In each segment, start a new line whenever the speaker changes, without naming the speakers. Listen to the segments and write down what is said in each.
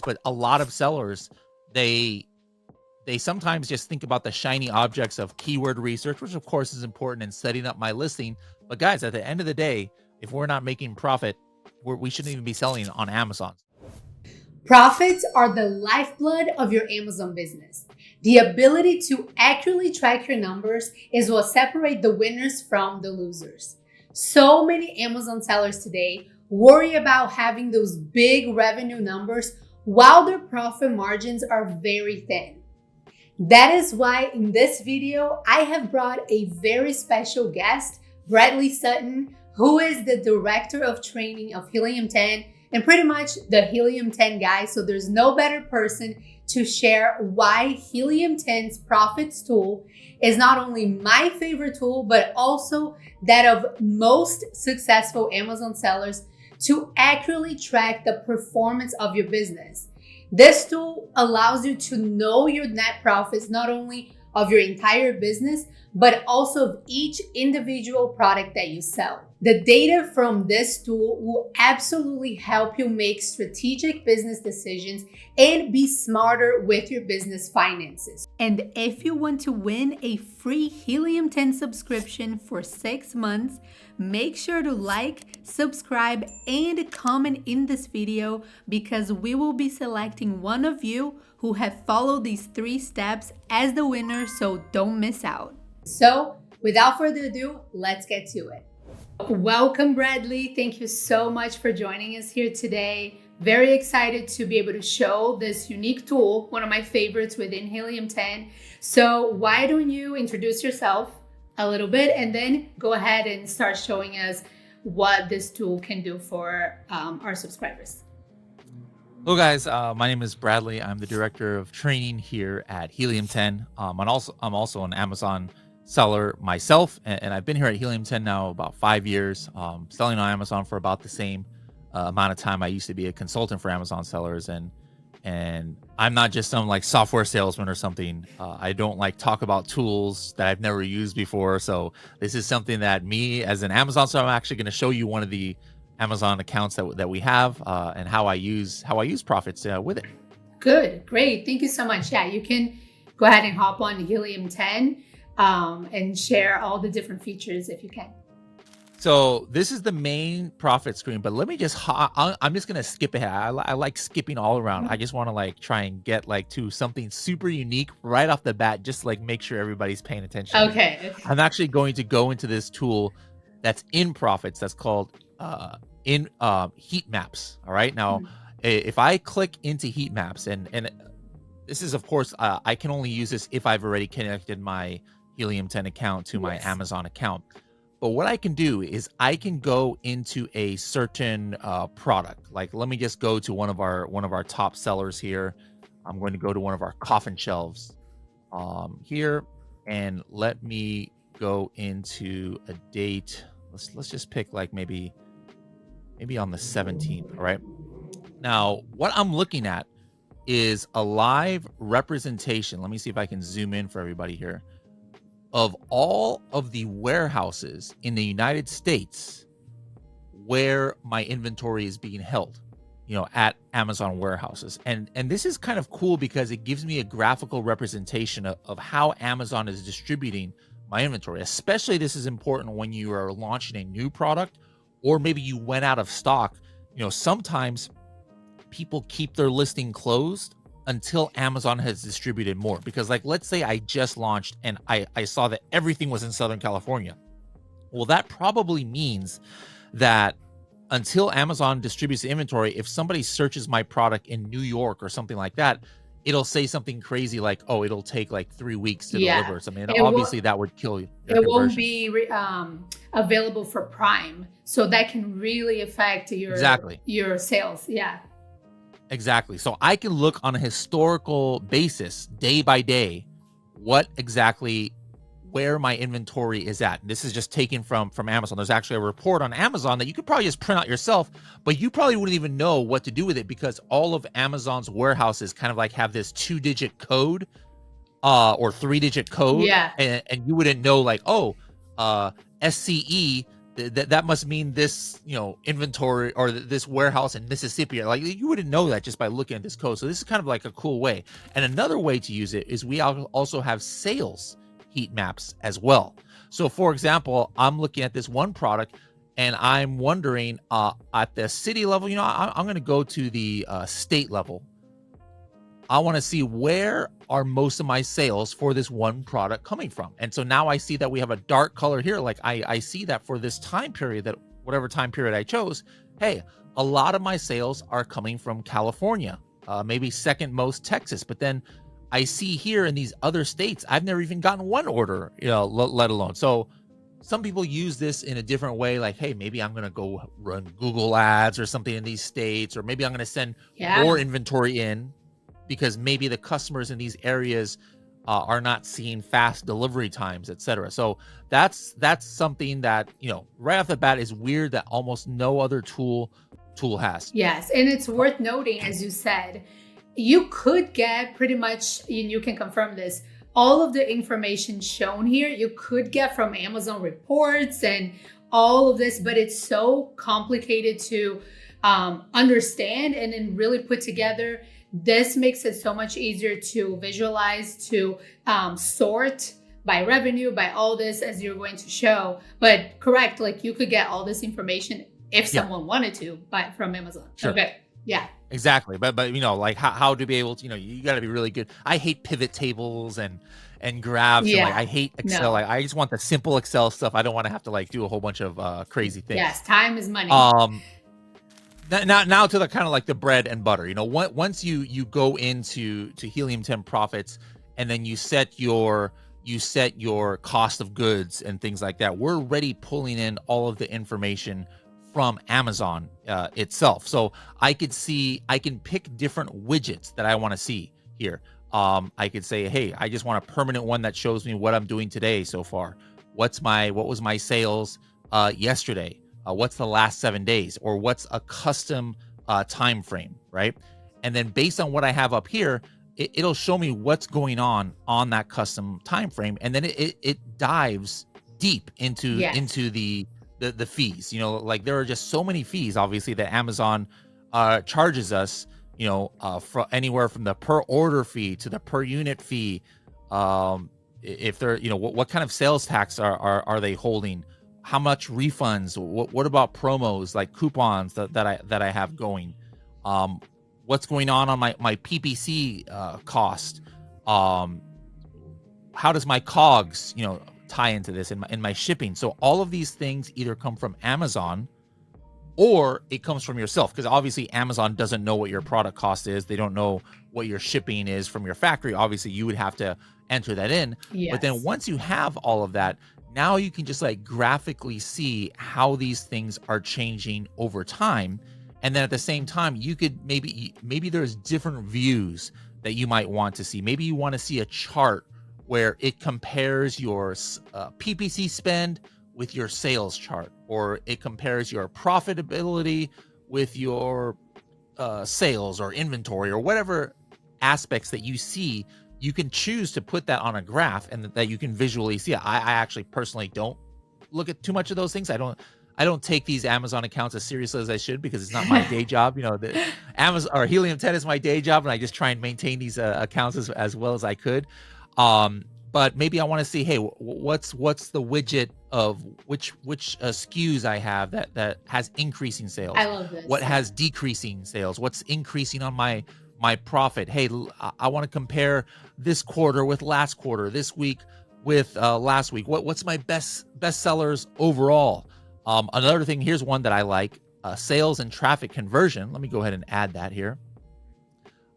but a lot of sellers, they sometimes just think about the shiny objects of keyword research, which of course is important in setting up my listing. But guys, at the end of the day, if we're not making profit, we shouldn't even be selling on Amazon.
Profits are the lifeblood of your Amazon business. The ability to accurately track your numbers is what separates the winners from the losers. So many Amazon sellers today worry about having those big revenue numbers while their profit margins are very thin. That is why in this video, I have brought a very special guest, Bradley Sutton, who is the Director of Training of Helium 10 and pretty much the Helium 10 guy. So there's no better person to share why Helium 10's profits tool is not only my favorite tool, but also that of most successful Amazon sellers to accurately track the performance of your business. This tool allows you to know your net profits, not only of your entire business, but also of each individual product that you sell. The data from this tool will absolutely help you make strategic business decisions and be smarter with your business finances. And if you want to win a free Helium 10 subscription for 6 months, make sure to like, subscribe, and comment in this video because we will be selecting one of you who have followed these 3 steps as the winner, so don't miss out. So without further ado, let's get to it. Welcome, Bradley. Thank you so much for joining us here today. Very excited to be able to show this unique tool, one of my favorites within Helium 10. So why don't you introduce yourself a little bit and then go ahead and start showing us what this tool can do for our subscribers.
Hello guys, my name is Bradley. I'm the Director of Training here at Helium 10. I'm also an Amazon seller myself, and I've been here at Helium 10 now about 5 years, selling on Amazon for about the same amount of time. I used to be a consultant for Amazon sellers, and I'm not just some like software salesman or something. I don't like talk about tools that I've never used before. So this is something that me as an Amazon seller, I'm actually going to show you one of the Amazon accounts that we have and how I use profits with it.
Good, great. Thank you so much. Yeah, you can go ahead and hop on Helium 10 and share all the different features if you can.
So this is the main profit screen, but let me just, I'm just going to skip ahead. I like skipping all around. I just want to like try and get like to something super unique right off the bat, just like make sure everybody's paying attention.
Okay.
I'm actually going to go into this tool that's in profits. That's called heat maps. All right. Now, if I click into heat maps and this is, of course, I can only use this if I've already connected my Helium 10 account to my Amazon account. But what I can do is I can go into a certain product. Like, let me just go to one of our top sellers here. I'm going to go to one of our coffin shelves here, and let me go into a date. Let's just pick like maybe on the 17th. All right. Now, what I'm looking at is a live representation. Let me see if I can zoom in for everybody here, of all of the warehouses in the United States where my inventory is being held, at Amazon warehouses. And this is kind of cool because it gives me a graphical representation of how Amazon is distributing my inventory. Especially this is important when you are launching a new product, or maybe you went out of stock. Sometimes people keep their listing closed until Amazon has distributed more. Because like, let's say I just launched and I saw that everything was in Southern California. Well, that probably means that until Amazon distributes the inventory, if somebody searches my product in New York or something like that, it'll say something crazy like, oh, it'll take like 3 weeks to deliver or something. And obviously that would kill you.
It won't be available for Prime. So that can really affect your sales. Yeah.
Exactly. So I can look on a historical basis, day by day, where my inventory is at. This is just taken from Amazon. There's actually a report on Amazon that you could probably just print out yourself, but you probably wouldn't even know what to do with it because all of Amazon's warehouses kind of like have this 2-digit code or 3-digit code.
Yeah.
And you wouldn't know like, SCE that must mean this, inventory or this warehouse in Mississippi. Like, you wouldn't know that just by looking at this code. So this is kind of like a cool way. And another way to use it is we also have sales heat maps as well. So for example, I'm looking at this one product and I'm wondering at the city level, I'm going to go to the state level. I want to see where are most of my sales for this one product coming from. And so now I see that we have a dark color here. Like I see that for this time period, that whatever time period I chose, hey, a lot of my sales are coming from California, maybe second most Texas. But then I see here in these other states, I've never even gotten one order, let alone. So some people use this in a different way. Like, hey, maybe I'm going to go run Google ads or something in these states, or maybe I'm going to send more inventory in, because maybe the customers in these areas are not seeing fast delivery times, etc. So that's something that, right off the bat is weird that almost no other tool has.
Yes, and it's worth noting, as you said, you could get pretty much, and you can confirm this, all of the information shown here, you could get from Amazon reports and all of this, but it's so complicated to understand and then really put together. This makes it so much easier to visualize, to sort by revenue, by all this, as you're going to show. But correct, like you could get all this information if someone wanted to buy from Amazon.
Sure.
Okay. Yeah.
Exactly. But like how to be able to, you got to be really good. I hate pivot tables and graphs.
Yeah.
And I hate Excel.
No.
I just want the simple Excel stuff. I don't want to have to do a whole bunch of crazy things.
Yes. Time is money.
Now to the kind of like the bread and butter, once you go into Helium 10 Profits, and then you set your cost of goods and things like that, we're already pulling in all of the information from Amazon itself. So I can pick different widgets that I want to see here. I could say, hey, I just want a permanent one that shows me what I'm doing today so far. What was my sales yesterday? What's the last 7 days, or what's a custom time frame, right? And then based on what I have up here, it'll show me what's going on that custom time frame, and then it dives deep into the fees. Like there are just so many fees, obviously, that Amazon charges us. For anywhere from the per order fee to the per unit fee. If they're, what kind of sales tax are they holding? How much refunds? What about promos, like coupons that I have going? What's going on my PPC cost? How does my COGS, tie into this in my shipping? So all of these things either come from Amazon or it comes from yourself, because obviously Amazon doesn't know what your product cost is. They don't know what your shipping is from your factory. Obviously, you would have to enter that in.
Yes.
But then once you have all of that, now you can just graphically see how these things are changing over time. And then at the same time, you could maybe there's different views that you might want to see. Maybe you want to see a chart where it compares your PPC spend with your sales chart, or it compares your profitability with your sales or inventory, or whatever aspects that you see. You can choose to put that on a graph and that you can visually see. I actually personally don't look at too much of those things. I don't take these Amazon accounts as seriously as I should, because it's not my day job. The Amazon or Helium 10 is my day job, and I just try and maintain these accounts as well as I could. But maybe I want to see, hey, what's the widget of which SKUs I have that has increasing sales?
I love this.
What has decreasing sales? What's increasing on my profit? Hey, I want to compare this quarter with last quarter, this week with last week. What's my best sellers overall? Another thing, here's one that I like, sales and traffic conversion. Let me go ahead and add that here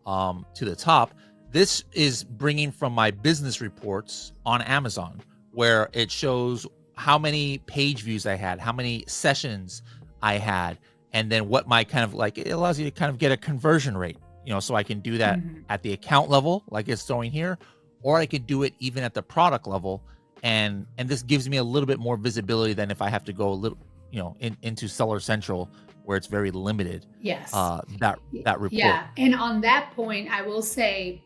to the top. This is bringing from my business reports on Amazon, where it shows how many page views I had, how many sessions I had, and then what my it allows you to kind of get a conversion rate, so I can do that at the account level, like it's showing here, or I could do it even at the product level. And this gives me a little bit more visibility than if I have to go a little, into Seller Central, where it's very limited.
Yes.
That report.
Yeah. And on that point, I will say,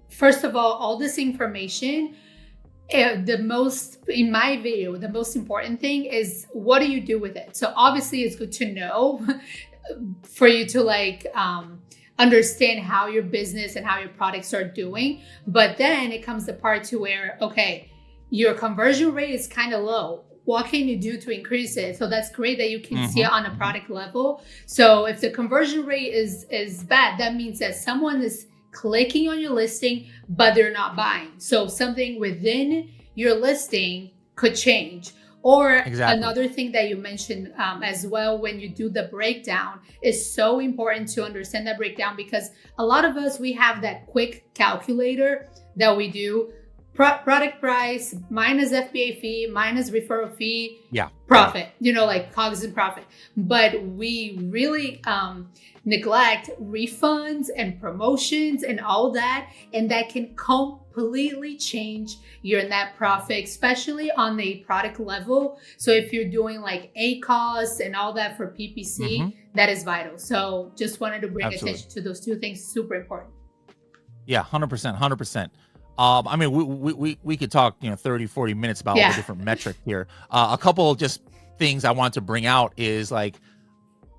first of all this information, The most, in my video, the most important thing is what do you do with it? So obviously it's good to know for you to like understand how your business and how your products are doing. But then it comes the part to where, okay, your conversion rate is kind of low. What can you do to increase it? So that's great that you can see it on a product level. So if the conversion rate is bad, that means that someone is clicking on your listing, but they're not buying. So something within your listing could change. Or another thing that you mentioned as well, when you do the breakdown, is so important to understand that breakdown, because a lot of us, we have that quick calculator that we do. Product price minus FBA fee minus referral fee, profit, like COGS and profit. But we really neglect refunds and promotions and all that. And that can completely change your net profit, especially on the product level. So if you're doing like ACOS and all that for PPC, that is vital. So just wanted to bring attention to those two things. Super important.
Yeah, 100%. I mean, we could talk, 30, 40 minutes about all the different metrics here. A couple of just things I want to bring out is like,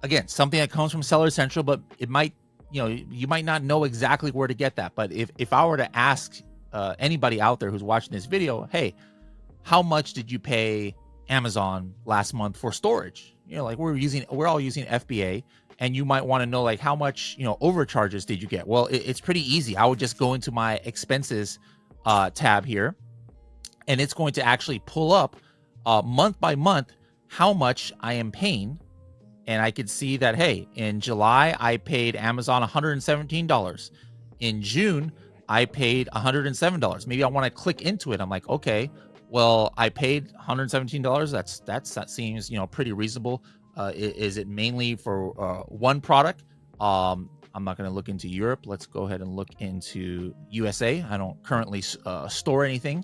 again, something that comes from Seller Central, but it might, you might not know exactly where to get that. But if I were to ask anybody out there who's watching this video, hey, how much did you pay Amazon last month for storage? Like we're all using FBA. And you might want to know like how much, overcharges did you get? Well, it's pretty easy. I would just go into my expenses tab here, and it's going to actually pull up month by month how much I am paying. And I could see that, hey, in July, I paid Amazon $117. In June, I paid $107. Maybe I want to click into it. I'm like, okay, well, I paid $117. That seems, pretty reasonable. Is it mainly for one product? I'm not going to look into Europe. Let's go ahead and look into USA. I don't currently store anything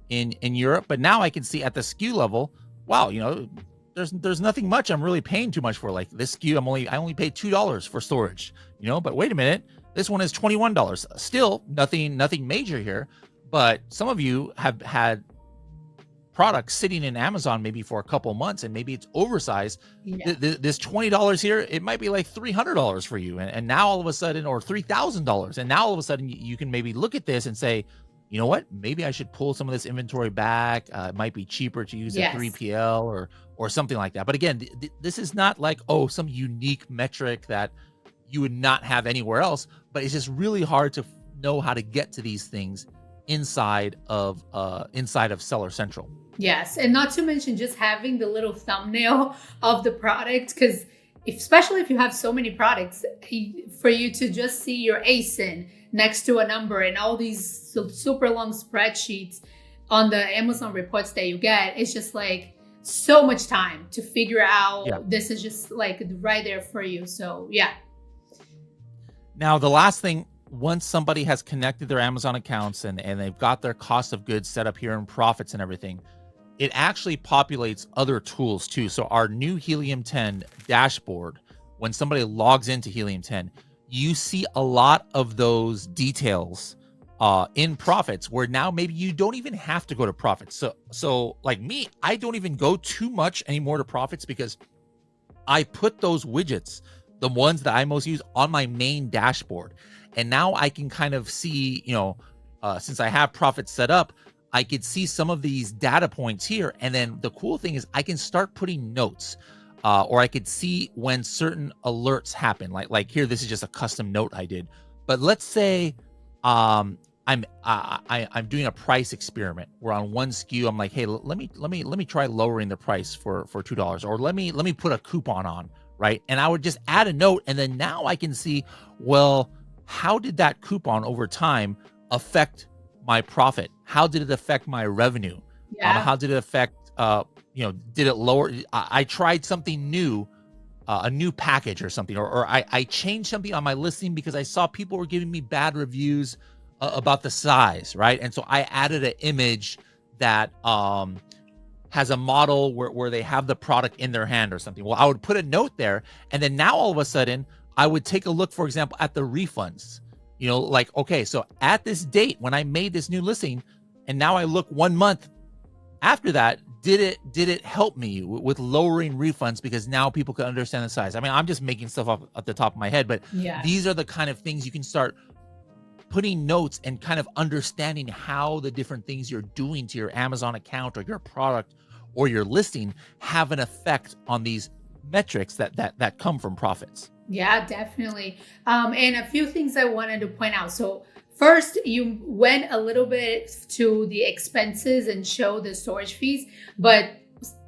in Europe, but now I can see at the SKU level, wow, there's nothing much I'm really paying too much for. Like this SKU, I only paid $2 for storage, but wait a minute, this one is $21. Still nothing major here, but some of you have had products sitting in Amazon maybe for a couple months, and maybe it's oversized. This $20 here, it might be like $300 for you, and now all of a sudden, or $3,000, and now all of a sudden you can maybe look at this and say, you know what, maybe I should pull some of this inventory back. It might be cheaper to use a 3PL or something like that. But again, this is not like, some unique metric that you would not have anywhere else, but it's just really hard to know how to get to these things inside of Seller Central.
Yes, and not to mention just having the little thumbnail of the product, because especially if you have so many products, for you to just see your ASIN next to a number and all these super long spreadsheets on the Amazon reports that you get, it's just like so much time to figure out. This is just like right there for you. So
Now, the last thing, once somebody has connected their Amazon accounts and they've got their cost of goods set up here and profits and everything, it actually populates other tools too. So our new Helium 10 dashboard, when somebody logs into Helium 10, you see a lot of those details in profits, where now maybe you don't even have to go to profits. So like me, I don't even go too much anymore to profits, because I put those widgets, the ones that I most use, on my main dashboard. And now I can kind of see, since I have profits set up, I could see some of these data points here. And then the cool thing is I can start putting notes, or I could see when certain alerts happen. Like here, this is just a custom note I did. But let's say I'm doing a price experiment where on one SKU I'm like, hey, let me try lowering the price for $2, or let me put a coupon on, right? And I would just add a note, and then now I can see, well, how did that coupon over time affect my profit? How did it affect my revenue? How did it affect, did it lower? I tried something new, a new package or something, or I changed something on my listing because I saw people were giving me bad reviews about the size, right? And so I added an image that has a model where they have the product in their hand or something. Well, I would put a note there, and then now all of a sudden I would take a look, for example, at the refunds. Like, okay, so at this date when I made this new listing, And now I look 1 month after that, did it help me with lowering refunds because now people can understand the size? I mean, I'm just making stuff up at the top of my head, but
Yeah.
these are the kind of things you can start putting notes and kind of understanding how the different things you're doing to your Amazon account or your product or your listing have an effect on these metrics that come from profits.
Yeah, definitely. And a few things I wanted to point out. So first, you went a little bit to the expenses and show the storage fees, but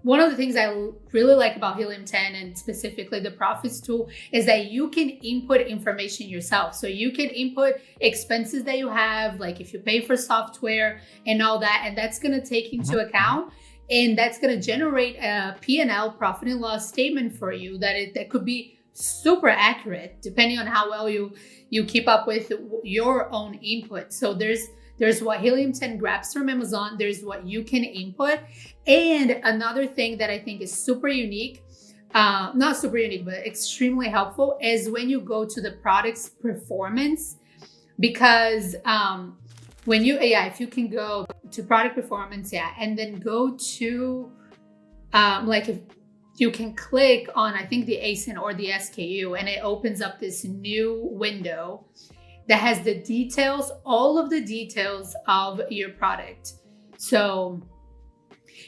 one of the things I really like about Helium 10 and specifically the profits tool is that you can input information yourself. So you can input expenses that you have, like if you pay for software and all that, and that's going to take into account. And that's going to generate a P&L, profit and loss statement for you that could be super accurate depending on how well you keep up with your own input. So there's what Helium 10 grabs from Amazon, there's what you can input. And another thing that I think is super unique, not super unique, but extremely helpful, is when you go to the product's performance. Because when you, if you can go to product performance, and then go to, like if you can click on, I think the ASIN or the SKU, and it opens up this new window that has the details, all of the details of your product. So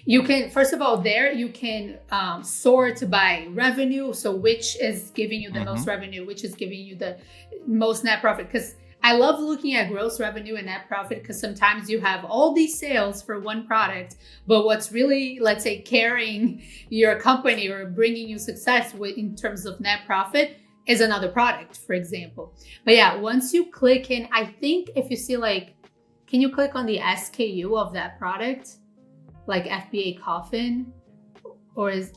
you can, first of all, there you can sort by revenue. So which is giving you the most revenue, which is giving you the most net profit. Because I love looking at gross revenue and net profit, because sometimes you have all these sales for one product, but what's really, let's say, carrying your company or bringing you success in terms of net profit is another product, for example. But yeah, once you click in, I think if you see like, can you click on the SKU of that product? Like FBA coffin, or is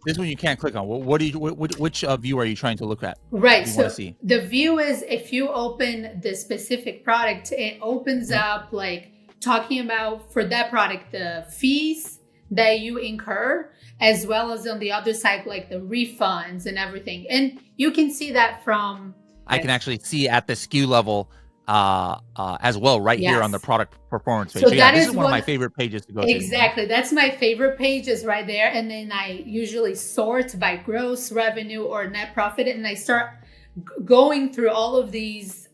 this one you can't click on? What do you? Which view are you trying to look at?
Right. So the view is, if you open the specific product, it opens up like talking about for that product the fees that you incur, as well as on the other side like the refunds and everything. And you can see that from.
I can actually see at the SKU level as well, right here on the product performance page.
So
yeah, this is one of my favorite pages to go to.
Exactly. That's my favorite page, is right there. And then I usually sort by gross revenue or net profit. And I start going through all of these,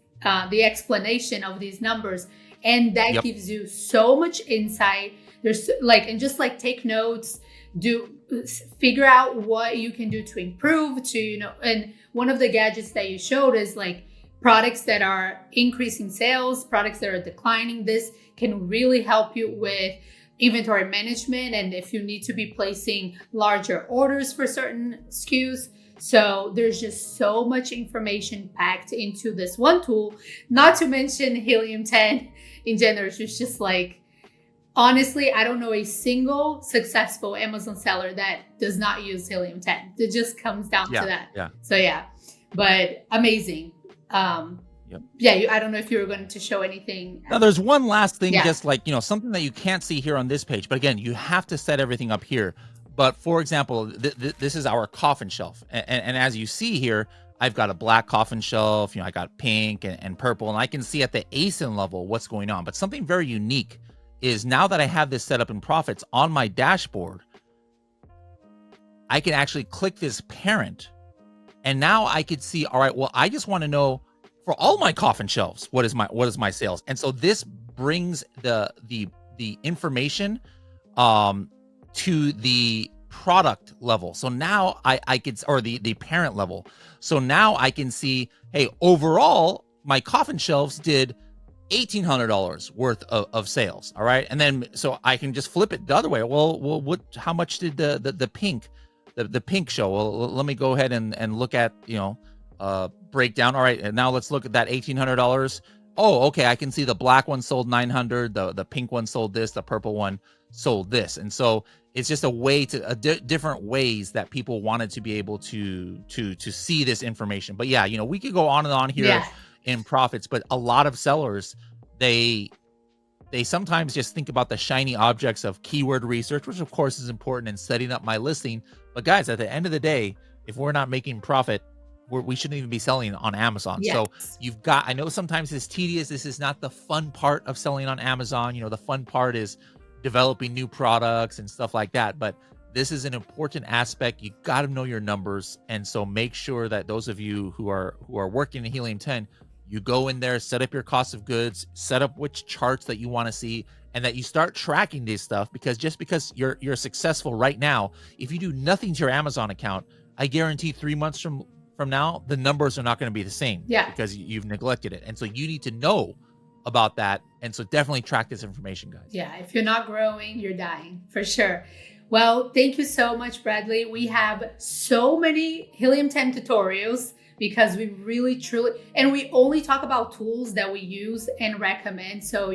the explanation of these numbers. And that gives you so much insight. There's like, and just like take notes, figure out what you can do to improve to, and one of the gadgets that you showed is like, products that are increasing sales, products that are declining. This can really help you with inventory management, and if you need to be placing larger orders for certain SKUs. So there's just so much information packed into this one tool, not to mention Helium 10 in general. It's just like, honestly, I don't know a single successful Amazon seller that does not use Helium 10. It just comes down to that.
Yeah.
So but amazing. I don't know if you were going to show anything.
Now there's one last thing, just like, something that you can't see here on this page, but again, you have to set everything up here. But for example, this is our coffin shelf. And as you see here, I've got a black coffin shelf, I got pink and purple, and I can see at the ASIN level what's going on. But something very unique is, now that I have this set up in Profits on my dashboard, I can actually click this parent. And now I could see, all right, well, I just want to know for all my coffin shelves, what is my sales? And so this brings the information to the product level. So now I could, or the parent level. So now I can see, hey, overall, my coffin shelves did $1,800 worth of sales. All right. And then, so I can just flip it the other way. Well, how much did the pink show? Well, let me go ahead and look at, breakdown. All right, and now let's look at that $1,800. Oh, okay, I can see the black one sold 900, the pink one sold this, the purple one sold this. And so it's just a way to different ways that people wanted to be able to see this information. But yeah, we could go on and on here in Profits, but a lot of sellers, they sometimes just think about the shiny objects of keyword research, which of course is important in setting up my listing. But guys, at the end of the day, if we're not making profit, we shouldn't even be selling on Amazon. So
Yes.
I know sometimes it's tedious. This is not the fun part of selling on Amazon. The fun part is developing new products and stuff like that. But this is an important aspect. You got to know your numbers. And so make sure that those of you who are working in Helium 10, you go in there, set up your cost of goods, set up which charts that you want to see, and that you start tracking this stuff. Because just because you're successful right now, if you do nothing to your Amazon account, I guarantee 3 months from now, the numbers are not going to be the same.
Yeah.
Because you've neglected it. And so you need to know about that. And so definitely track this information, guys.
Yeah, if you're not growing, you're dying for sure. Well, thank you so much, Bradley. We have so many Helium 10 tutorials because we really, truly, and we only talk about tools that we use and recommend. So,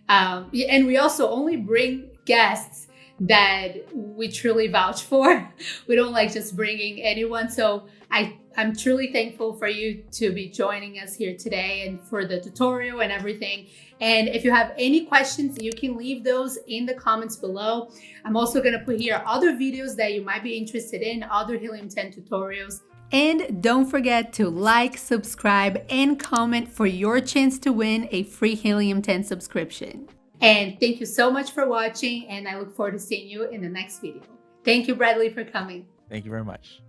and we also only bring guests that we truly vouch for. We don't like just bringing anyone. So I'm truly thankful for you to be joining us here today and for the tutorial and everything. And if you have any questions, you can leave those in the comments below. I'm also going to put here other videos that you might be interested in, other Helium 10 tutorials. And don't forget to like, subscribe, and comment for your chance to win a free Helium 10 subscription. And thank you so much for watching, and I look forward to seeing you in the next video. Thank you, Bradley, for coming.
Thank you very much.